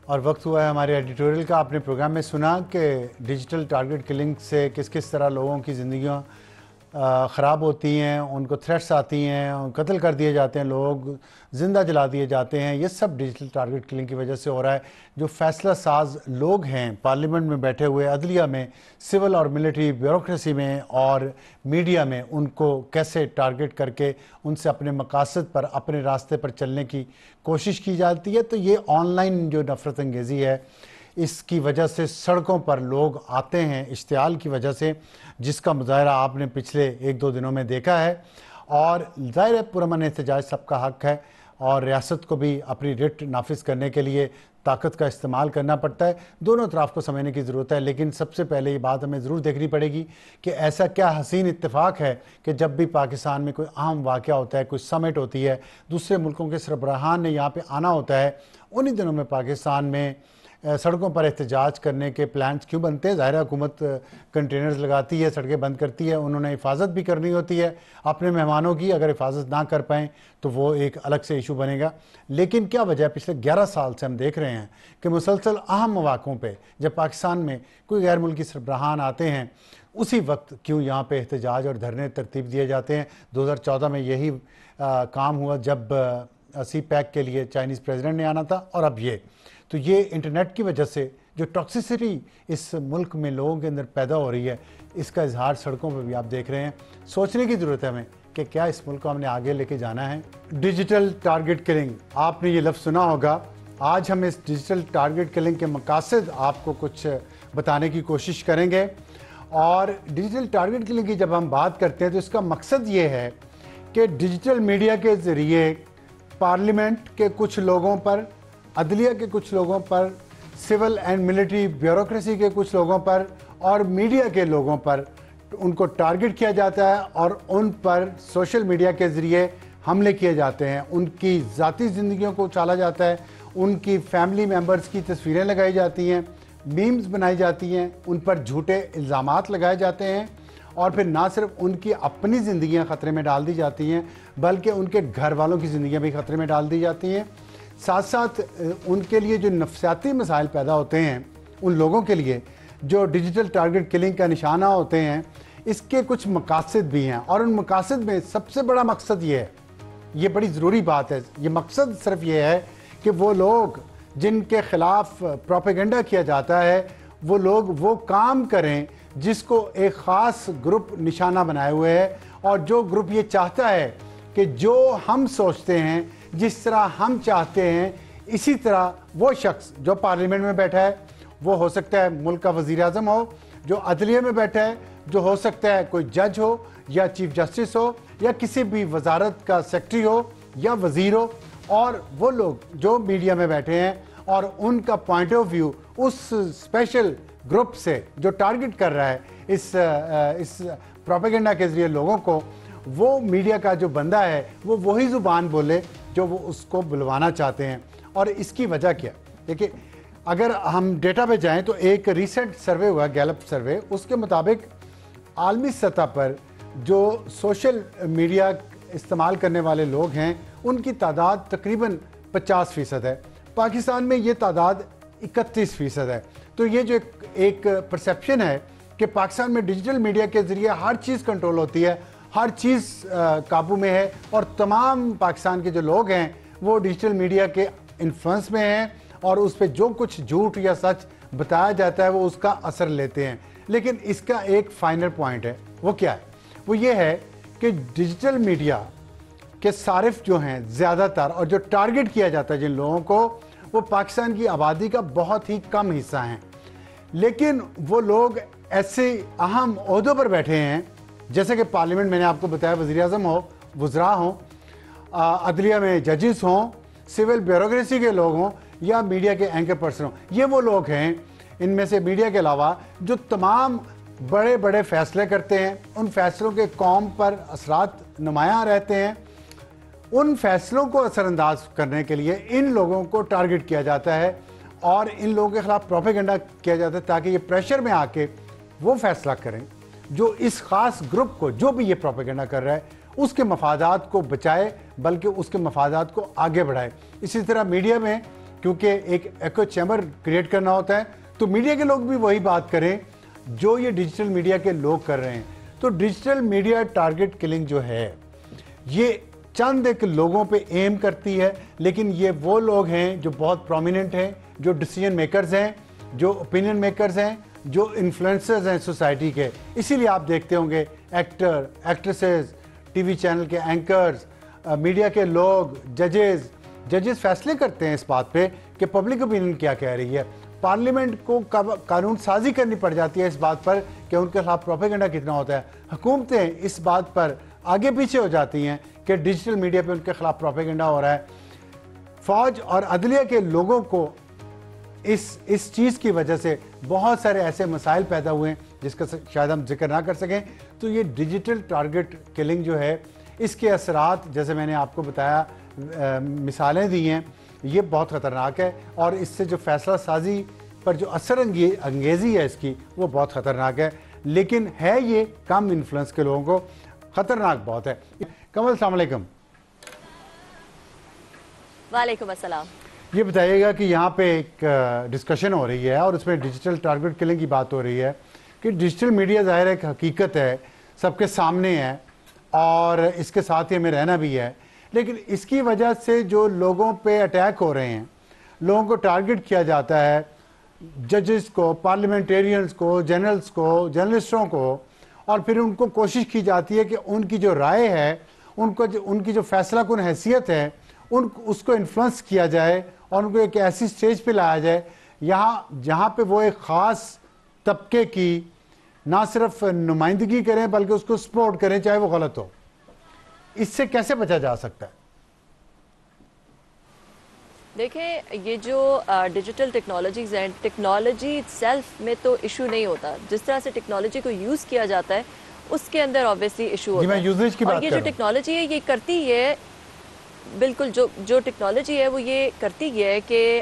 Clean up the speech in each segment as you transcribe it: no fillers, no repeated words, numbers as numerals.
اور وقت ہوا ہے ہمارے ایڈیٹوریل کا. آپ نے پروگرام میں سنا کہ ڈیجیٹل ٹارگٹ کلنگ سے کس کس طرح لوگوں کی زندگیاں خراب ہوتی ہیں, ان کو تھریٹس آتی ہیں, قتل کر دیے جاتے ہیں, لوگ زندہ جلا دیے جاتے ہیں. یہ سب ڈیجیٹل ٹارگٹ کلنگ کی وجہ سے ہو رہا ہے. جو فیصلہ ساز لوگ ہیں پارلیمنٹ میں بیٹھے ہوئے, عدلیہ میں, سول اور ملٹری بیوروکریسی میں اور میڈیا میں, ان کو کیسے ٹارگٹ کر کے ان سے اپنے مقاصد پر, اپنے راستے پر چلنے کی کوشش کی جاتی ہے. تو یہ آن لائن جو نفرت انگیزی ہے, اس کی وجہ سے سڑکوں پر لوگ آتے ہیں اشتعال کی وجہ سے, جس کا مظاہرہ آپ نے پچھلے ایک دو دنوں میں دیکھا ہے. اور ظاہر ہے پرامن احتجاج سب کا حق ہے, اور ریاست کو بھی اپنی رٹ نافذ کرنے کے لیے طاقت کا استعمال کرنا پڑتا ہے. دونوں اطراف کو سمجھنے کی ضرورت ہے, لیکن سب سے پہلے یہ بات ہمیں ضرور دیکھنی پڑے گی کہ ایسا کیا حسین اتفاق ہے کہ جب بھی پاکستان میں کوئی اہم واقعہ ہوتا ہے, کوئی سمٹ ہوتی ہے, دوسرے ملکوں کے سربراہان نے یہاں پہ آنا ہوتا ہے, انہی دنوں میں پاکستان میں سڑکوں پر احتجاج کرنے کے پلانز کیوں بنتے ہیں؟ ظاہر حکومت کنٹینرز لگاتی ہے, سڑکیں بند کرتی ہے, انہوں نے حفاظت بھی کرنی ہوتی ہے اپنے مہمانوں کی. اگر حفاظت نہ کر پائیں تو وہ ایک الگ سے ایشو بنے گا. لیکن کیا وجہ ہے؟ پچھلے 11 سال سے ہم دیکھ رہے ہیں کہ مسلسل اہم مواقعوں پہ جب پاکستان میں کوئی غیر ملکی سربراہان آتے ہیں, اسی وقت کیوں یہاں پہ احتجاج اور دھرنے ترتیب دیے جاتے ہیں. 2014 میں یہی کام ہوا جب سی پیک کے لیے چائنیز پریزیڈنٹ نے آنا تھا, اور اب یہ. تو یہ انٹرنیٹ کی وجہ سے جو ٹاکسیسٹی اس ملک میں لوگوں کے اندر پیدا ہو رہی ہے, اس کا اظہار سڑکوں پہ بھی آپ دیکھ رہے ہیں. سوچنے کی ضرورت ہے ہمیں کہ کیا اس ملک کو ہم نے آگے لے کے جانا ہے. ڈیجیٹل ٹارگٹ کلنگ, آپ نے یہ لفظ سنا ہوگا. آج ہم اس ڈیجیٹل ٹارگٹ کلنگ کے مقاصد آپ کو کچھ بتانے کی کوشش کریں گے. اور ڈیجیٹل ٹارگٹ کلنگ کی جب ہم بات کرتے ہیں تو اس کا مقصد یہ ہے کہ ڈیجیٹل میڈیا کے ذریعے پارلیمنٹ کے کچھ لوگوں پر, عدلیہ کے کچھ لوگوں پر, سول اینڈ ملٹری بیوروکریسی کے کچھ لوگوں پر اور میڈیا کے لوگوں پر ان کو ٹارگٹ کیا جاتا ہے, اور ان پر سوشل میڈیا کے ذریعے حملے کیے جاتے ہیں. ان کی ذاتی زندگیوں کو اچھالا جاتا ہے, ان کی فیملی ممبرز کی تصویریں لگائی جاتی ہیں, میمز بنائی جاتی ہیں, ان پر جھوٹے الزامات لگائے جاتے ہیں, اور پھر نہ صرف ان کی اپنی زندگیاں خطرے میں ڈال دی جاتی ہیں بلکہ ان کے گھر والوں کی زندگیاں بھی خطرے میں ڈال دی جاتی ہیں. ساتھ ساتھ ان کے لیے جو نفسیاتی مسائل پیدا ہوتے ہیں ان لوگوں کے لیے جو ڈیجیٹل ٹارگٹ کلنگ کا نشانہ ہوتے ہیں, اس کے کچھ مقاصد بھی ہیں. اور ان مقاصد میں سب سے بڑا مقصد یہ ہے, یہ بڑی ضروری بات ہے, یہ مقصد صرف یہ ہے کہ وہ لوگ جن کے خلاف پروپیگنڈا کیا جاتا ہے وہ لوگ وہ کام کریں جس کو ایک خاص گروپ نشانہ بنائے ہوئے ہے, اور جو گروپ یہ چاہتا ہے کہ جو ہم سوچتے ہیں, جس طرح ہم چاہتے ہیں, اسی طرح وہ شخص جو پارلیمنٹ میں بیٹھا ہے, وہ ہو سکتا ہے ملک کا وزیر اعظم ہو, جو عدلیہ میں بیٹھا ہے, جو ہو سکتا ہے کوئی جج ہو یا چیف جسٹس ہو یا کسی بھی وزارت کا سیکرٹری ہو یا وزیر ہو, اور وہ لوگ جو میڈیا میں بیٹھے ہیں اور ان کا پوائنٹ آف ویو اس اسپیشل گروپ سے جو ٹارگٹ کر رہا ہے اس پروپیگنڈا کے ذریعے لوگوں کو, وہ میڈیا کا جو بندہ ہے وہ وہی زبان بولے جو وہ اس کو بلوانا چاہتے ہیں. اور اس کی وجہ کیا؟ دیکھیں, اگر ہم ڈیٹا پہ جائیں تو ایک ریسنٹ سروے ہوا, گیلپ سروے, اس کے مطابق عالمی سطح پر جو سوشل میڈیا استعمال کرنے والے لوگ ہیں ان کی تعداد تقریباً 50% ہے. پاکستان میں یہ تعداد 31% ہے. تو یہ جو ایک پرسیپشن ہے کہ پاکستان میں ڈیجیٹل میڈیا کے ذریعے ہر چیز کنٹرول ہوتی ہے, ہر چیز قابو میں ہے, اور تمام پاکستان کے جو لوگ ہیں وہ ڈیجیٹل میڈیا کے انفلوئنس میں ہیں, اور اس پہ جو کچھ جھوٹ یا سچ بتایا جاتا ہے وہ اس کا اثر لیتے ہیں. لیکن اس کا ایک فائنل پوائنٹ ہے, وہ کیا ہے؟ وہ یہ ہے کہ ڈیجیٹل میڈیا کے صارف جو ہیں زیادہ تر, اور جو ٹارگٹ کیا جاتا ہے جن لوگوں کو, وہ پاکستان کی آبادی کا بہت ہی کم حصہ ہیں. لیکن وہ لوگ ایسے اہم عہدوں پر بیٹھے ہیں جیسے کہ پارلیمنٹ, میں نے آپ کو بتایا, وزیر اعظم ہو, وزراء ہوں, عدلیہ میں ججز ہوں, سول بیوروکریسی کے لوگ ہوں, یا میڈیا کے اینکر پرسن ہوں. یہ وہ لوگ ہیں ان میں سے میڈیا کے علاوہ جو تمام بڑے بڑے فیصلے کرتے ہیں. ان فیصلوں کے قوم پر اثرات نمایاں رہتے ہیں. ان فیصلوں کو اثر انداز کرنے کے لیے ان لوگوں کو ٹارگٹ کیا جاتا ہے, اور ان لوگوں کے خلاف پروپیگنڈا کیا جاتا ہے تاکہ یہ پریشر میں آ کے وہ فیصلہ کریں جو اس خاص گروپ کو, جو بھی یہ پروپیگنڈا کر رہا ہے, اس کے مفادات کو بچائے بلکہ اس کے مفادات کو آگے بڑھائے. اسی طرح میڈیا میں کیونکہ ایک ایکو چیمبر کریٹ کرنا ہوتا ہے. تو میڈیا کے لوگ بھی وہی بات کریں جو یہ ڈیجیٹل میڈیا کے لوگ کر رہے ہیں. تو ڈیجیٹل میڈیا ٹارگٹ کلنگ جو ہے یہ چند ایک لوگوں پہ ایم کرتی ہے, لیکن یہ وہ لوگ ہیں جو بہت پرومیننٹ ہیں, جو ڈیسیجن میکرز ہیں, جو اوپینین میکرز ہیں, جو انفلوئنسرز ہیں سوسائٹی کے. اسی لیے آپ دیکھتے ہوں گے actor, actresses, T V channel کے اینکرز, میڈیا کے لوگ, ججز فیصلے کرتے ہیں اس بات پہ کہ پبلک اوپینین کیا کہہ رہی ہے. پارلیمنٹ کو قانون سازی کرنی پڑ جاتی ہے اس بات پر کہ ان کے خلاف پروپیگنڈا کتنا ہوتا ہے. حکومتیں اس بات پر آگے پیچھے ہو جاتی ہیں کہ ڈیجیٹل میڈیا پہ ان کے خلاف پروپیگنڈا ہو رہا ہے. فوج اور عدلیہ کے لوگوں کو اس چیز کی وجہ سے بہت سارے ایسے مسائل پیدا ہوئے ہیں جس کا شاید ہم ذکر نہ کر سکیں. تو یہ ڈیجیٹل ٹارگٹ کلنگ جو ہے اس کے اثرات جیسے میں نے آپ کو بتایا مثالیں دی ہیں, یہ بہت خطرناک ہے. اور اس سے جو فیصلہ سازی پر جو اثر انگیزی ہے اس کی وہ بہت خطرناک ہے. لیکن ہے یہ کم انفلوئنس کے لوگوں کو خطرناک بہت ہے. کمل السلام علیکم. وعلیکم السلام. یہ بتائیے گا کہ یہاں پہ ایک ڈسکشن ہو رہی ہے اور اس میں ڈیجیٹل ٹارگٹ کلنگ کی بات ہو رہی ہے کہ ڈیجیٹل میڈیا ظاہر ایک حقیقت ہے, سب کے سامنے ہے اور اس کے ساتھ ہی ہمیں رہنا بھی ہے. لیکن اس کی وجہ سے جو لوگوں پہ اٹیک ہو رہے ہیں, لوگوں کو ٹارگٹ کیا جاتا ہے, ججز کو, پارلیمنٹیرینز کو, جنرلز کو, جرنلسٹوں کو, اور پھر ان کو کوشش کی جاتی ہے کہ ان کی جو رائے ہے, ان کی جو فیصلہ کن حیثیت ہے, اس کو انفلوئنس کیا جائے اور ان کو ایک ایسی سٹیج پہ لایا جائے جہاں پہ وہ ایک خاص طبقے کی نہ صرف نمائندگی کریں بلکہ اس کو سپورٹ کریں چاہے وہ غلط ہو. اس سے کیسے بچا جا سکتا ہے؟ دیکھیں, یہ جو ڈیجیٹل ٹیکنالوجیز ہیں, ٹیکنالوجی سیلف میں تو ایشو نہیں ہوتا, جس طرح سے ٹیکنالوجی کو یوز کیا جاتا ہے اس کے اندر آبویسلی ایشو ہوتا ہے. اور یہ جو ٹیکنالوجی ہے یہ کرتی ہے, بالکل جو ٹیکنالوجی ہے وہ یہ کرتی ہے کہ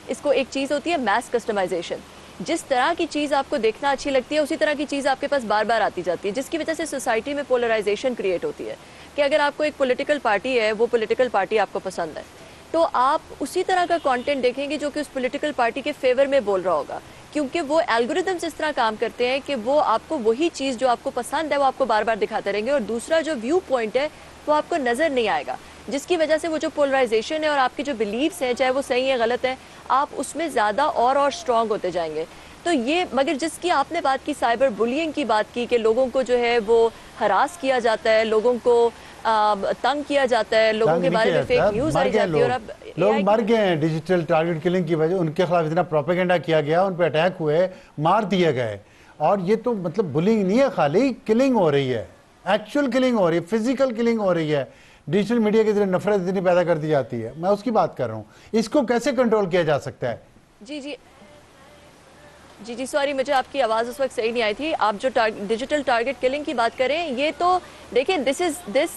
اس کو ایک چیز ہوتی ہے میس کسٹمائزیشن. جس طرح کی چیز آپ کو دیکھنا اچھی لگتی ہے اسی طرح کی چیز آپ کے پاس بار بار آتی جاتی ہے, جس کی وجہ سے سوسائٹی میں پولرائزیشن کریٹ ہوتی ہے کہ اگر آپ کو ایک پولیٹیکل پارٹی ہے, وہ پولیٹیکل پارٹی آپ کو پسند ہے تو آپ اسی طرح کا کانٹینٹ دیکھیں گے جو کہ اس پولیٹیکل پارٹی کے فیور میں بول رہا ہوگا, کیونکہ وہ الگوریدمز اس طرح کام کرتے ہیں کہ وہ آپ کو وہی چیز جو آپ کو پسند ہے وہ آپ کو بار بار دکھاتے رہیں گے, اور دوسرا جو ویو پوائنٹ ہے وہ آپ کو نظر نہیں آئے گا, جس کی وجہ سے وہ جو پولرائزیشن ہے اور آپ کی جو بلیفز ہیں چاہے وہ صحیح ہے غلط ہے, آپ اس میں زیادہ اور اسٹرانگ ہوتے جائیں گے. تو یہ مگر جس کی آپ نے بات کی, سائبر بلینگ کی بات کی کہ لوگوں کو جو ہے وہ ہراس کیا جاتا ہے, لوگوں کو تنگ کیا جاتا ہے, لوگوں کے بارے میں فیک نیوز آئی جاتی ہے, اور اب لوگ مر گئے ہیں ڈیجیٹل ٹارگٹ کلنگ کی وجہ, ان کے خلاف اتنا پروپیگنڈا کیا گیا, ان پہ اٹیک ہوئے, مار دیے گئے. اور یہ تو مطلب بلینگ نہیں ہے, خالی کلنگ ہو رہی ہے, ایکچوئل کلنگ ہو رہی ہے, فزیکل کلنگ ہو رہی ہے. ڈیجیٹل میڈیا کی ذریعے نفرت اتنی پیدا کر دی جاتی ہے, میں اس کی بات کر رہا ہوں. اس کو کیسے کنٹرول کیا جا سکتا ہے؟ جی سوری, مجھے آپ کی آواز اس وقت صحیح نہیں آئی تھی. آپ جو ڈیجیٹل ٹارگٹ کلنگ کی بات کریں, یہ تو دیکھیں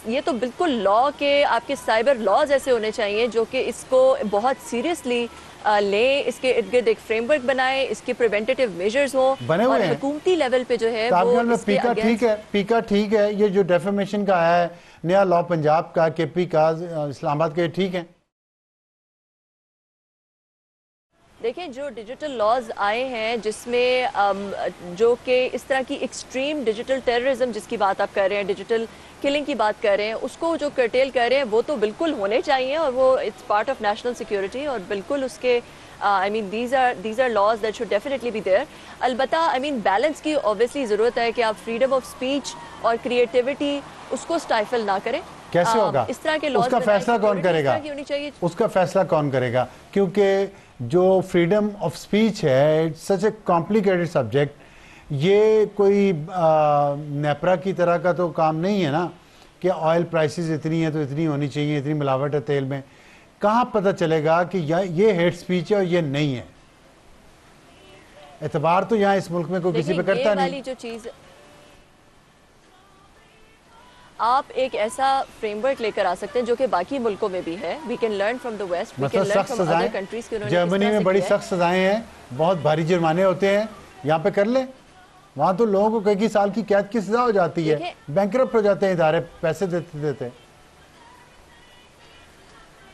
یہ تو بالکل لا کے آپ کے سائبر لاز ایسے ہونے چاہیے جو کہ اس کو بہت سیریسلی لیں, اس کے ارد گرد ایک فریم ورک بنائیں, اس کے پریونٹیو میجرز ہوں, اور حکومتی لیول پہ جو ہے وہ پیکا ٹھیک ہے. یہ جو ڈیفیمیشن کا آیا ہے نیا لا پنجاب کا, کے پی کا, اسلام آباد کے, ٹھیک ہے. دیکھیں جو ڈیجیٹل لاز آئے ہیں جس میں جو کہ اس طرح کی ایکسٹریم ڈیجیٹل ٹیررزم جس کی بات آپ کر رہے ہیں, ڈیجیٹل کلنگ کی بات کر رہے ہیں, اس کو جو کرٹیل کر رہے ہیں وہ تو بالکل ہونے چاہیے, اور وہ it's part of national security, اور بالکل اس کے these are laws that should definitely be there. البتہ بیلنس کی اوبیسلی ضرورت ہے کہ آپ فریڈم آف اسپیچ اور کریٹیوٹی اس کو اسٹائفل نہ کریں. کیسے ہوگا اس طرح کے لاز اس کا فیصلہ کون کرے گا؟ اس کا فیصلہ کون کرے گا؟ کیونکہ جو فریڈم آف سپیچ ہے سچ اے کمپلیکیٹڈ سبجیکٹ, یہ کوئی نیپرا کی طرح کا تو کام نہیں ہے نا کہ آئل پرائسز اتنی ہیں تو اتنی ہونی چاہیے, اتنی ملاوٹ ہے تیل میں. کہاں پتہ چلے گا کہ یہ ہیٹ سپیچ ہے اور یہ نہیں ہے؟ اعتبار تو یہاں اس ملک میں کوئی کسی پہ کرتا نہیں. جو چیز آپ ایک ایسا فریم ورک لے کر آ سکتے ہیں جو کہ باقی ملکوں میں بھی ہے. We can learn from the west, we can learn from other countries. Germany میں بڑی سخت سزائیں ہیں, بہت بھاری جرمانے ہوتے ہیں, یہاں پہ کر لیں. وہاں تو لوگوں کو کئی سال کی قید کی سزا ہو جاتی ہے, بینکرپٹ ہو جاتے ہیں ادارے, پیسے دیتے.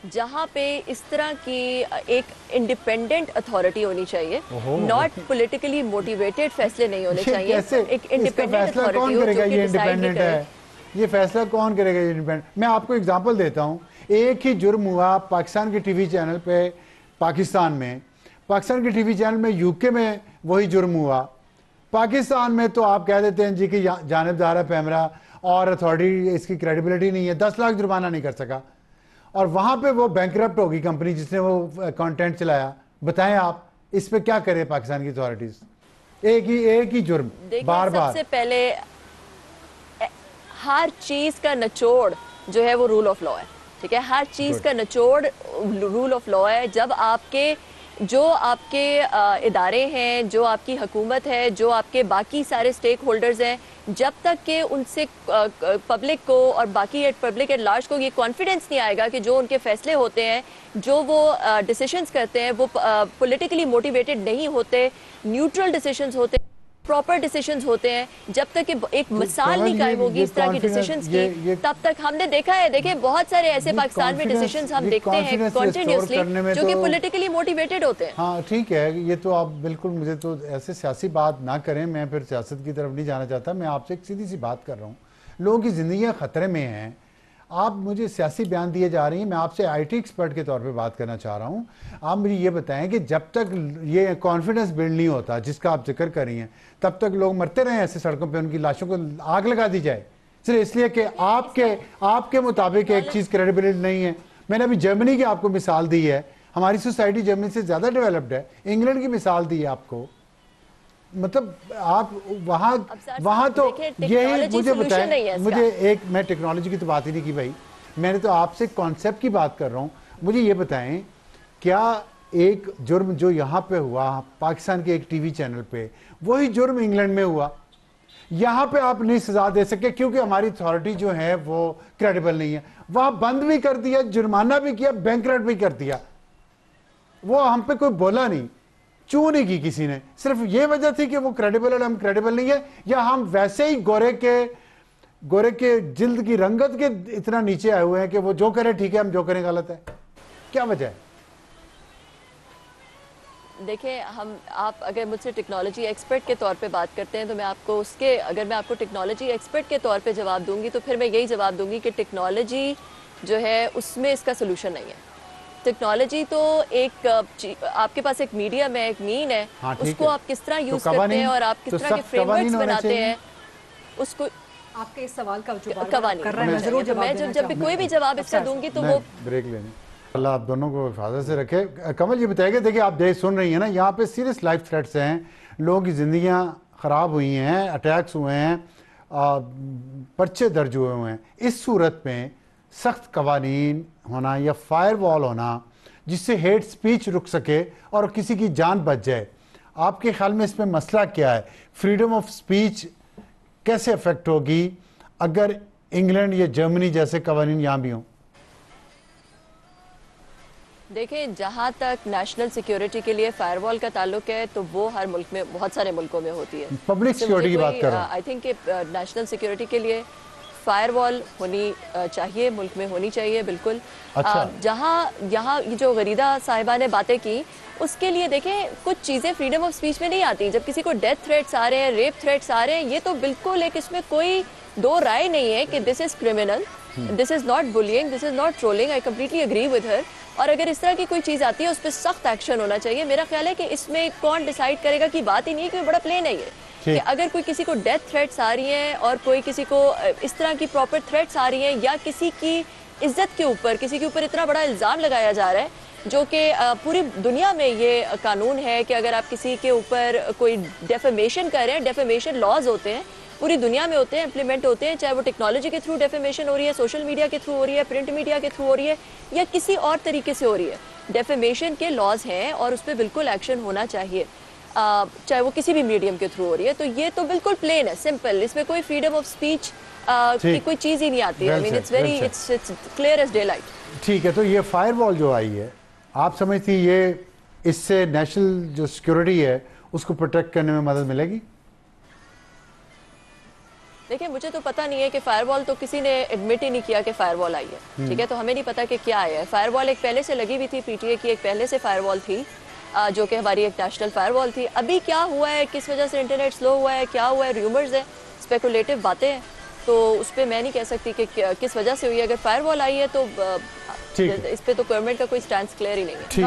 جہاں پہ اس طرح کی ایک انڈیپینڈنٹ اتھارٹی ہونی چاہیے, ناٹ پولیٹیکلی موٹیویٹڈ فیصلے نہیں ہونے چاہیے, ایک انڈیپینڈنٹ اتھارٹی ہو جو کہ ڈیسائیڈ کرے. یہ فیصلہ کون کرے گا یہ انڈیپینڈنٹ؟ میں آپ کو اگزامپل دیتا ہوں. ایک ہی جرم ہوا پاکستان کے ٹی وی چینل پہ پاکستان میں, پاکستان کے ٹی وی چینل میں یو کے میں وہی جرم ہوا. پاکستان میں تو آپ کہہ دیتے ہیں جی کہ جانبدار ہے پیمرا اور اتھارٹی اس کی کریڈیبلٹی نہیں ہے, 10 لاکھ جرمانہ نہیں کر سکا, اور وہاں پہ وہ بینکرپٹ ہوگی کمپنی جس نے وہ کانٹینٹ چلایا. بتائیں آپ اس پہ کیا کرے پاکستان کی اتھارٹیز؟ ایک ہی جرم بار بار. سب سے پہلے ہر چیز کا نچوڑ جو ہے وہ رول آف لا ہے, ٹھیک ہے, ہر چیز کا نچوڑ رول آف لا ہے. جب آپ کے جو آپ کے ادارے ہیں, جو آپ کی حکومت ہے, جو آپ کے باقی سارے سٹیک ہولڈرز ہیں, جب تک کہ ان سے پبلک کو اور باقی پبلک ایٹ لارج کو یہ کانفیڈنس نہیں آئے گا کہ جو ان کے فیصلے ہوتے ہیں, جو وہ ڈیسیشنز کرتے ہیں, وہ پولیٹیکلی موٹیویٹڈ نہیں ہوتے, نیوٹرل ڈیسیشنز ہوتے ہیں, پراپر ڈیسیشنز ہوتے ہیں, جب تک کہ ایک مثال نہیں قائم ہوگی اس طرح کی ڈیسیشنز کی, تب تک ہم نے دیکھا ہے, دیکھیں بہت سارے ایسے پاکستان میں ڈیسیشنز ہم دیکھتے ہیں کنٹینیوسلی جو کہ پولیٹیکلی موٹیویٹڈ ہوتے ہیں. ہاں ٹھیک ہے, یہ تو آپ بالکل مجھے تو ایسے سیاسی بات نہ کریں, میں پھر سیاست کی طرف نہیں جانا چاہتا. میں آپ سے ایک سیدھی سی بات کر رہا ہوں, لوگوں کی زندگیاں خطرے میں ہیں, آپ مجھے سیاسی بیان دیے جا رہی ہیں. میں آپ سے آئی ٹی ایکسپرٹ کے طور پہ بات کرنا چاہ رہا ہوں. آپ مجھے یہ بتائیں کہ جب تک یہ کانفیڈنس بلڈ نہیں ہوتا جس کا آپ ذکر کر رہی ہیں, تب تک لوگ مرتے رہے ایسے سڑکوں پہ, ان کی لاشوں کو آگ لگا دی جائے صرف اس لیے کہ آپ کے مطابق ایک چیز کریڈیبل نہیں ہے. میں نے ابھی جرمنی کی آپ کو مثال دی ہے, ہماری سوسائٹی جرمنی سے زیادہ ڈیولپڈ ہے. انگلینڈ کی مثال دی ہے آپ کو, مطلب آپ وہاں تو یہی. مجھے بتائیں, مجھے میں ٹیکنالوجی کی تو بات ہی نہیں کی بھائی, میں نے تو آپ سے کانسیپٹ کی بات کر رہا ہوں. مجھے یہ بتائیں, کیا ایک جرم جو یہاں پہ ہوا پاکستان کے ایک ٹی وی چینل پہ, وہی جرم انگلینڈ میں ہوا؟ یہاں پہ آپ نہیں سزا دے سکے کیونکہ ہماری اتھارٹی جو ہے وہ کریڈیبل نہیں ہے. وہاں بند بھی کر دیا, جرمانہ بھی کیا, بینکرپٹ بھی کر دیا, وہ ہم پہ کوئی بولا نہیں, چوں نہیں کی کسی نے. صرف یہ وجہ تھی کہ وہ کریڈیبل اور ہم کریڈیبل نہیں ہے, یا ہم ویسے ہی گورے کے جلد کی رنگت کے اتنا نیچے آئے ہوئے ہیں کہ وہ جو کرے ٹھیک ہے, ہم جو کریں غلط ہے؟ کیا وجہ ہے؟ دیکھیں, آپ اگر مجھ سے ٹیکنالوجی ایکسپرٹ کے طور پہ بات کرتے ہیں تو میں آپ کو اگر میں آپ کو ٹیکنالوجی ایکسپرٹ کے طور پہ جواب دوں گی تو پھر میں یہی جواب دوں گی کہ ٹیکنالوجی جو ہے اس میں اس کا سلوشن نہیں ہے. ٹیکنالوجی تو ایک آپ کے پاس ایک میڈیم ہے, ایک مین ہے, اس کو آپ کس طرح یوز کرتے ہیں اور آپ کس طرح کے فریم ورکس بناتے ہیں, اس کو آپ کے اس سوال کا جو قوانین کر رہے ہیں ضرور جواب میں جب بھی کوئی بھی جواب اس کا دوں گی تو وہ بریک لینے. اللہ آپ دونوں کو حفاظت سے رکھے. کمل یہ بتائے گا, دیکھیں آپ سن رہی ہیں نا, یہاں پہ سیریس لائف تھریٹس ہیں, لوگوں کی زندگیاں خراب ہوئی ہیں, اٹیکس ہوئے ہیں, پرچے درج ہوئے ہیں. اس صورت میں سخت قوانین ہونا یا فائر وال ہونا جس سے ہیٹ سپیچ رک سکے اور کسی کی جان بچ جائے, آپ کے خیال میں اس میں مسئلہ کیا ہے؟ فریڈم آف سپیچ کیسے افیکٹ ہوگی اگر انگلینڈ یا جرمنی جیسے قوانین یہاں بھی ہوں؟ دیکھیں, جہاں تک نیشنل سیکیورٹی کے لیے فائر وال کا تعلق ہے تو وہ ہر ملک میں, بہت سارے ملکوں میں ہوتی ہے. پبلک سیکیورٹی کی بات کر رہا ہوں. آئی تھنک کہ نیشنل سیکیورٹی کے لیے فائر وال ہونی چاہیے, ملک میں ہونی چاہیے بالکل. یہاں جو غریدہ صاحبہ نے باتیں کی, اس کے لیے دیکھیں کچھ چیزیں فریڈم آف سپیچ میں نہیں آتی. جب کسی کو ڈیتھ تھریٹس آ رہے ہیں, ریپ تھریٹس آ رہے ہیں, یہ تو بالکل ایک اس میں کوئی دو رائے نہیں ہے کہ this is criminal, this is not bullying, this is not trolling. I completely agree with her. اور اگر اس طرح کی کوئی چیز آتی ہے اس پہ سخت ایکشن ہونا چاہیے. میرا خیال ہے کہ اس میں کون ڈیسائیڈ کرے گا کی بات ہی نہیں ہے, کہ بڑا پلین ہے یہ کہ اگر کوئی کسی کو ڈیتھ تھریٹس آ رہی ہیں اور کوئی کسی کو اس طرح کی پراپر تھریٹس آ رہی ہیں, یا کسی کی عزت کے اوپر, کسی کے اوپر اتنا بڑا الزام لگایا جا رہا ہے, جو کہ پوری دنیا میں یہ قانون ہے کہ اگر آپ کسی کے اوپر کوئی ڈیفیمیشن کر رہے ہیں, ڈیفیمیشن لاز ہوتے ہیں پوری دنیا میں ہوتے ہیں, امپلیمنٹ ہوتے ہیں, چاہے وہ ٹیکنالوجی کے تھرو ڈیفیمیشن ہو رہی ہے, سوشل میڈیا کے تھرو ہو رہی ہے, پرنٹ میڈیا کے تھرو ہو رہی ہے, یا کسی اور طریقے سے ہو رہی ہے. ڈیفیمیشن کے لاز ہیں اور اس پہ بالکل ایکشن ہونا چاہیے, چاہے وہ کسی بھی میڈیم کے تھرو ہو رہی ہے. تو یہ تو بالکل پلین ہے, سمپل, اس میں کوئی فریڈم آف سپیچ کی کوئی چیز ہی نہیں آتی. I mean it's very it's clear as daylight. ٹھیک ہے, تو یہ فائر وال جو آئی ہے, آپ سمجھتی یہ اس سے نیشنل جو سیکیورٹی ہے اس کو پروٹیکٹ کرنے میں مدد ملے گی؟ دیکھیں مجھے تو پتہ نہیں ہے کہ فائر وال تو کسی نے ایڈمٹ ہی نہیں کیا کہ فائر وال آئی ہے، ٹھیک ہے، تو ہمیں نہیں پتا کہ کیا آیا ہے. فائر وال ایک پہلے سے لگی ہوئی تھی، پی ٹی اے کی ایک پہلے سے فائر وال تھی جو کہ ہماری ایک نیشنل فائر وال تھی. ابھی کیا ہوا ہے، کس وجہ سے انٹرنیٹ سلو ہوا ہے، کیا ہوا ہے، ریومرز ہیں، اسپیکولیٹو باتیں ہیں، تو اس پہ میں نہیں کہہ سکتی کہ کس وجہ سے ہوئی ہے. اگر فائر وال آئی ہے تو اس پہ تو گورنمنٹ کا کوئی سٹینس کلیئر ہی نہیں ہے.